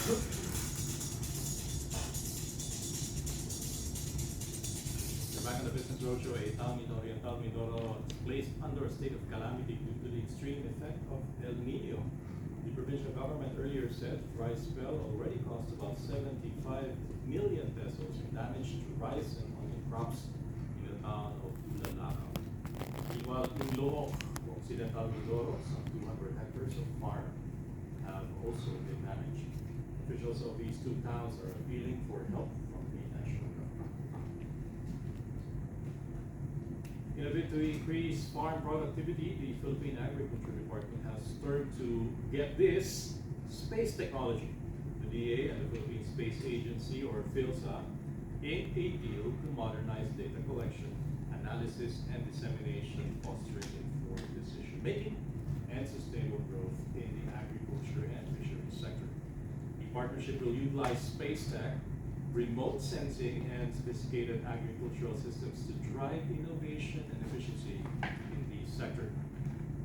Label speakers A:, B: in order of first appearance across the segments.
A: We're back on the Business Roadshow. A town Oriental Mindoro is placed under a state of calamity due to the extreme effect of El Nino. The provincial government earlier said dry spell already cost about 75 million pesos in damage to rice and onion crops in the town of Ulalakaw. Meanwhile, in Look, Occidental Mindoro, some 200 hectares of farm have also been damaged. Officials of these two towns are appealing for help from the national government. In a bid to increase farm productivity, the Philippine Agriculture Department has turned to, get this, space technology. The DA and the Philippine Space Agency, or PhilSA, inked a deal to modernize data collection, analysis, and dissemination, fostering informed decision making and sustainable growth in the agriculture and fisheries sector. The partnership will utilize space tech, remote sensing, and sophisticated agricultural systems to drive innovation and efficiency in the sector.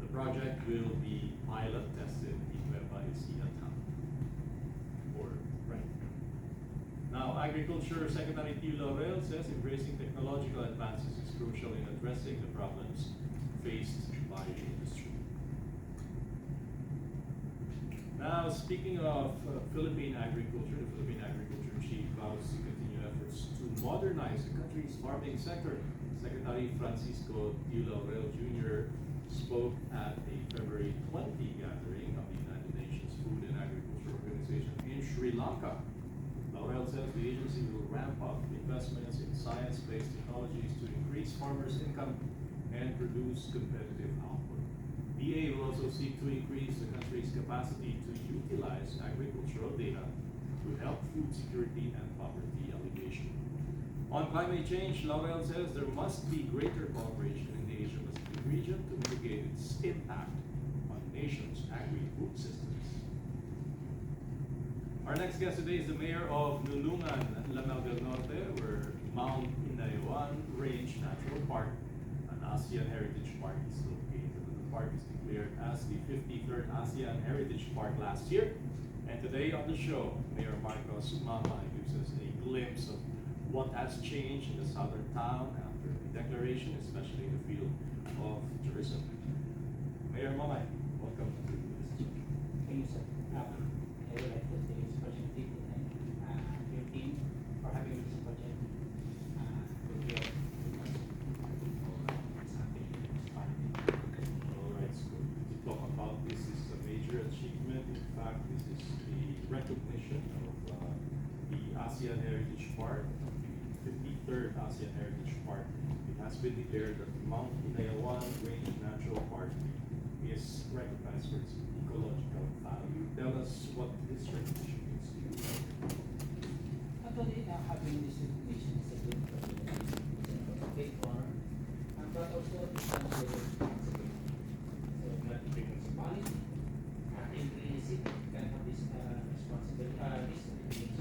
A: The project will be pilot tested in Nueva Ecija town. Now, Agriculture Secretary Tio Laurel says embracing technological advances is crucial in addressing the problems faced by the industry. Now, speaking of Philippine agriculture, the Philippine Agriculture Chief vows to continue efforts to modernize the country's farming sector. Secretary Francisco Tio Laurel Jr. spoke at a February 20 gathering of the United Nations Food and Agriculture Organization in Sri Lanka. Laurel says the agency will ramp up investments in science-based technologies to increase farmers' income and produce competitive output. DA will also seek to increase the country's capacity to utilize agricultural data to help food security and poverty alleviation. On climate change, Laurel says there must be greater cooperation in the Asia-Pacific region to mitigate its impact on the nation's agri-food systems. Our next guest today is the mayor of Nulungan, Lanao del Norte, where Mount Inaywan Range Natural Park, an ASEAN Heritage Park, is located. The park is declared as the 53rd ASEAN Heritage Park last year. And today on the show, Mayor Marcos Mamay gives us a glimpse of what has changed in the southern town after the declaration, especially in the field of tourism. Mayor Mamay, welcome to the Business Roadshow.
B: Thank you, sir. I would like to take this opportunity to thank your team for having this project with your
A: All right, so to talk about this is a major achievement. In fact, this is the recognition of the ASEAN Heritage Park, the 53rd ASEAN Heritage Park. It has been declared that Mount Inaywan Range Natural Park is recognized for its ecological value. Tell us what this recognition means to you.
B: Actually, having this recognition is a good project. It's a big honor, but also it's a responsibility. So we have to take responsibility. Every city can have this responsibility, this recognition.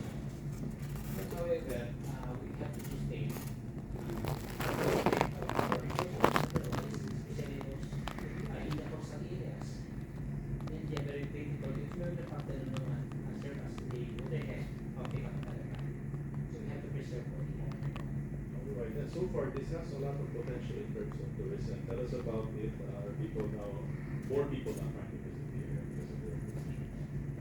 B: But however, we have to sustain
A: So far, this has a lot of potential in terms of tourism. Tell us about it. Are people now, more people now trying to visit the area because of the recognition?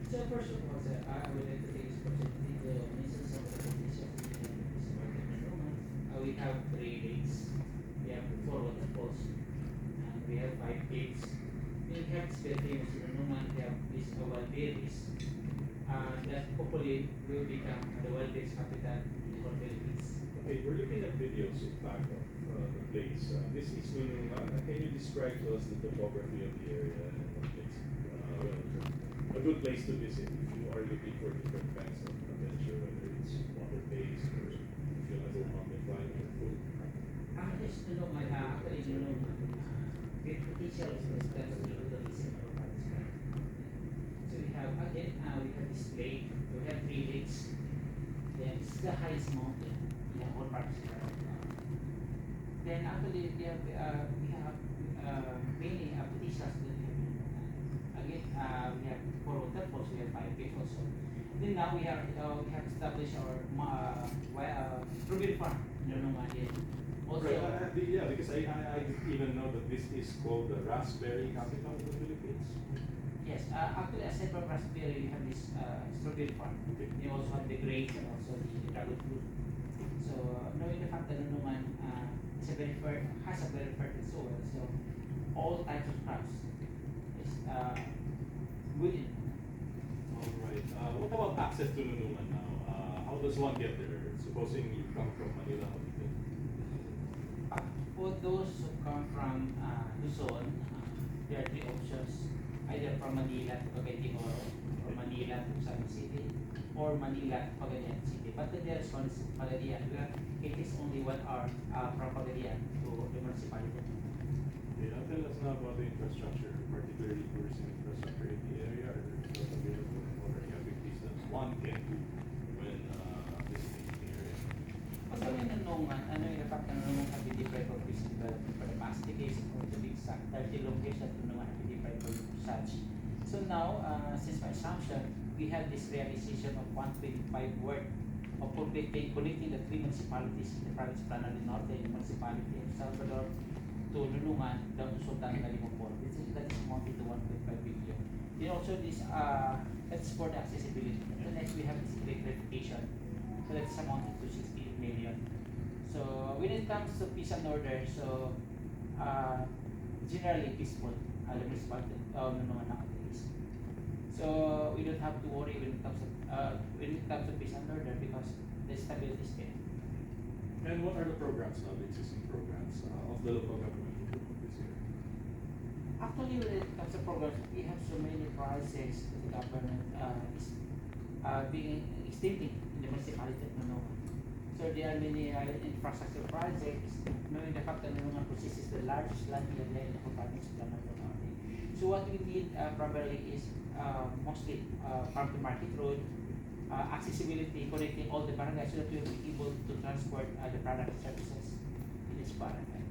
B: So first of all, sir, I would like to take this opportunity to mention some of the conditions we have 3 lakes, we have 4 waterfalls, and we have 5 caves. We have very famous in Numan, we have this wild berries, that hopefully will become the wild berries capital in the whole Philippines.
A: Okay, we're looking at videos in fact of the place. This is Nunuman. Can you describe to us the topography of the area and what makes it a good place to visit if you are looking for different kinds of adventure, whether it's water-based or if you like go mountain climbing or food?
B: Yes, Numan, actually Numan, the potential is that of the tourism of Pakistan. So we have, again, we have this lake, we have 3 lakes, then it's the highest mountain. Then actually we have many applications that we have. Again, we have 4 waterfalls, we have 5 caves also. Then now we have established our strawberry farm in Lunungan here. Also,
A: Right, yeah, because I even know that this is called the raspberry capital of the Philippines.
B: yes, actually aside from raspberry, we have this strawberry farm.
A: Okay.
B: We also have the grapes and also the dragon fruit. So knowing the fact that Lunungan has a very fertile soil, so all types of crops is good in Lunungan.
A: All right. What about access to Nunungan now? How does one get there? Supposing you come from Manila, how do you think?
B: For those who come from Luzon, there are three options. Either from Manila to Cagayan de Oro, or Manila to San City, or Manila to Cagayan City. But the nearest one is Pagadian. It is only 1 hour from Pagadian to the municipality.
A: Okay, now tell us now about the infrastructure, particularly tourism infrastructure in the area. Are there jobs available and what are the activities that one can do when visiting the area?
B: Pag kami nanungan, ano yung fact na nanungan have been deprived of this development for the past decades or to be exact, 30 locations nanungan have been deprived of such. So now, since my assumption, we have this realization of 125 worth of connecting the three municipalities in the province of Planal del Norte, the municipality of Salvador, to Lunungan, down to Sultan Galipopor. That is amounted to 1.5 billion. Then also this, that's for the accessibility. So next we have this electrification. So that's amounted to 68 million. So when it comes to peace and order, so generally peaceful, the municipality of Lunungan nowadays. So we don't have to worry when it comes to peace and order because the stability is there.
A: And what are the programs now, the existing programs of the local government this year?
B: Actually, when it comes to programs, we have so many projects that the government is being extending in the municipality of Manila. So there are many infrastructure projects, knowing the fact that Manila possesses the largest land area in the whole province of Manila. So what we need primarily is mostly farm to market road, accessibility, connecting all the barangays so that we will be able to transport the product and services in each barangay.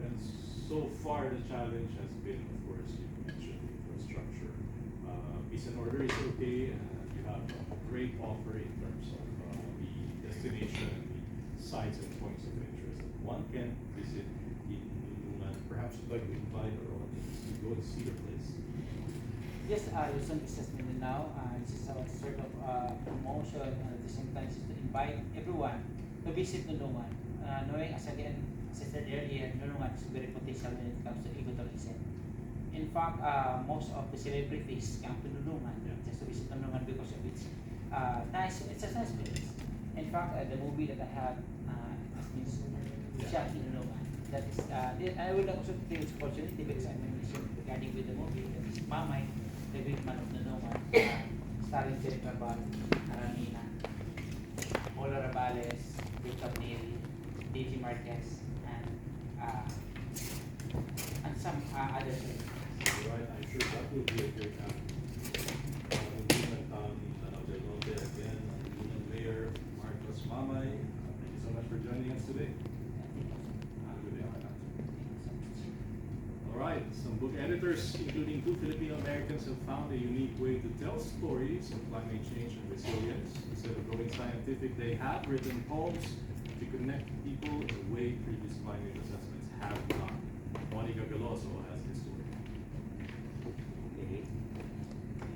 A: And so far, the challenge has been, of course, you mentioned infrastructure. Peace and order is okay, and you have a great offer in terms of the destination, the sites and points of interest that one can visit in Lunungan. Perhaps you'd like to invite our audience to go and see the place.
B: Yes, Luzon Business now. This is our sort of promotion and at the same time is to invite everyone to visit Lunungan. Knowing as again, as I said earlier, Lunungan is very potential when it comes to ecotourism. In fact, most of the celebrities come to Lunungan just to visit Lunungan because of its it's a nice place. In fact, the movie that I have has been shot in Lunungan. That is, I will also take this opportunity because I'm mentioning regarding with the movie that is Mamay, the great man of Lunungan, starring Jennifer Aranina, Ola Rabales, Jacob Neri, Deji Marquez, and some others.
A: Right, I'm sure that will be a great time. Again, Mayor Marcos Mamay, thank you so much for joining us today. Have a good day. All right, some book editors, including 2 Filipino Americans, have found a unique way to tell stories of climate change and resilience. Instead of going scientific, they have written poems to connect people in a way previous climate assessments have not. Monica Galoso has this story.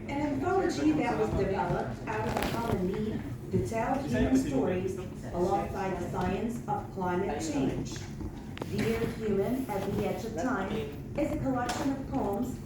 C: An anthology that was developed out of a common need to tell human stories alongside the science of climate change. Dear Human at the Edge of Time is a collection of poems